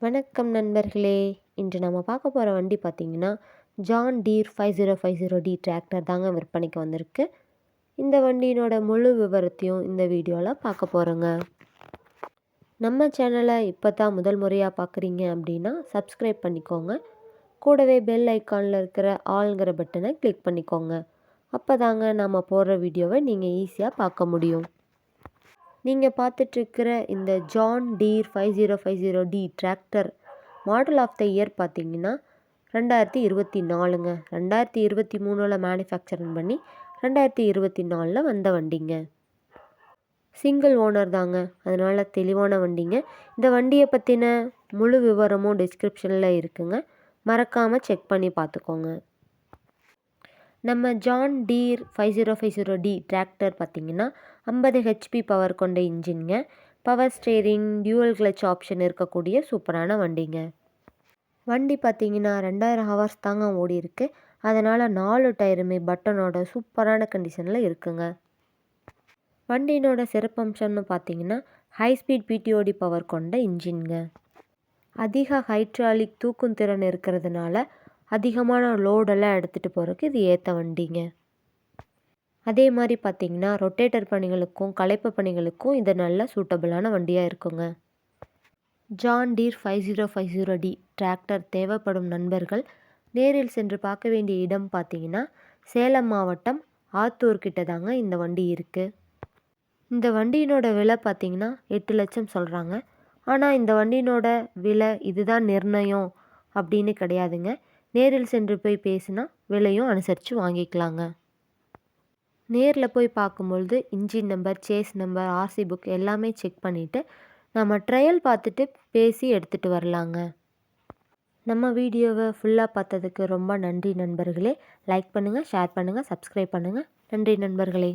வணக்கம் நண்பர்களே! இன்று நம்ம பார்க்க போற வண்டி பார்த்தீங்கன்னா, ஜான் டீர் 5050டி டிராக்டர் தாங்க விற்பனைக்கு வந்திருக்கு. இந்த வண்டியினோட முழு விவரத்தையும் இந்த வீடியோல பார்க்க போறோங்க. நம்ம சேனலை இப்போ தான் முதல் முறையா பார்க்குறீங்க அப்படின்னா, சப்ஸ்கிரைப் பண்ணிக்கோங்க. கூடவே பெல் ஐகானில் இருக்கிற ஆல்ங்கிற பட்டனை கிளிக் பண்ணிக்கோங்க. அப்பதாங்க நம்ம போடுற வீடியோவை நீங்கள் ஈஸியாக பார்க்க முடியும். நீங்கள் பார்த்துட்ருக்கிற இந்த ஜான் டீர் 5050டி tractor model of the year பார்த்தீங்கன்னா 2024ங்க. 2023ல் மேனுஃபேக்சரிங் பண்ணி 2024ல் வந்த வண்டிங்க. சிங்கிள் ஓனர் தாங்க, அதனால் தெளிவான வண்டிங்க. இந்த வண்டியை பற்றின முழு விவரமும் டிஸ்கிரிப்ஷனில் இருக்குங்க, மறக்காமல் செக் பண்ணி பார்த்துக்கோங்க. நம்ம ஜான் டீர் 5050டி டிராக்டர் பார்த்திங்கன்னா 50 ஹெச்பி பவர் கொண்ட இன்ஜின்ங்க. Power steering, dual clutch option இருக்கக்கூடிய சூப்பரான வண்டிங்க. வண்டி பார்த்திங்கன்னா 2000 ஹவர்ஸ் தாங்க ஓடி இருக்கு. அதனால் 4 டயருமே பட்டனோட சூப்பரான கண்டிஷனில் இருக்குங்க. வண்டியினோட சிறப்பம்சம்னு பார்த்திங்கன்னா ஹை ஸ்பீட் பிடிஓடி பவர் கொண்ட இன்ஜின்ங்க. அதிக ஹைட்ராலிக் தூக்கும் திறன் இருக்கிறதுனால அதிகமான லோடெல்லாம் எடுத்துகிட்டு போகிறதுக்கு இது ஏற்ற வண்டிங்க. அதே மாதிரி பார்த்திங்கன்னா ரொட்டேட்டர் பணிகளுக்கும் களைப்பு பணிகளுக்கும் இது நல்ல சூட்டபிளான வண்டியாக இருக்குங்க. ஜான் டீர் 5050டி டிராக்டர் தேவைப்படும் நண்பர்கள் நேரில் சென்று பார்க்க வேண்டிய இடம் பார்த்திங்கன்னா சேலம் மாவட்டம் ஆத்தூர் கிட்ட தாங்க இந்த வண்டி இருக்குது. இந்த வண்டியினோட விலை பார்த்திங்கன்னா 8 லட்சம் சொல்கிறாங்க. ஆனால் இந்த வண்டியினோட விலை இதுதான் நிர்ணயம் அப்படின்னு கிடையாதுங்க. நேரில் சென்று போய் பேசினா விலையும் அனுசரித்து வாங்கிக்கலாங்க. நேரில் போய் பார்க்கும்பொழுது engine number, chassis number, RC book எல்லாமே செக் பண்ணிவிட்டு நம்ம ட்ரையல் பார்த்துட்டு பேசி எடுத்துகிட்டு வரலாங்க. நம்ம வீடியோவை ஃபுல்லாக பார்த்ததுக்கு ரொம்ப நன்றி நண்பர்களே. லைக் பண்ணுங்கள், ஷேர் பண்ணுங்கள், சப்ஸ்கிரைப் பண்ணுங்கள். நன்றி நண்பர்களே.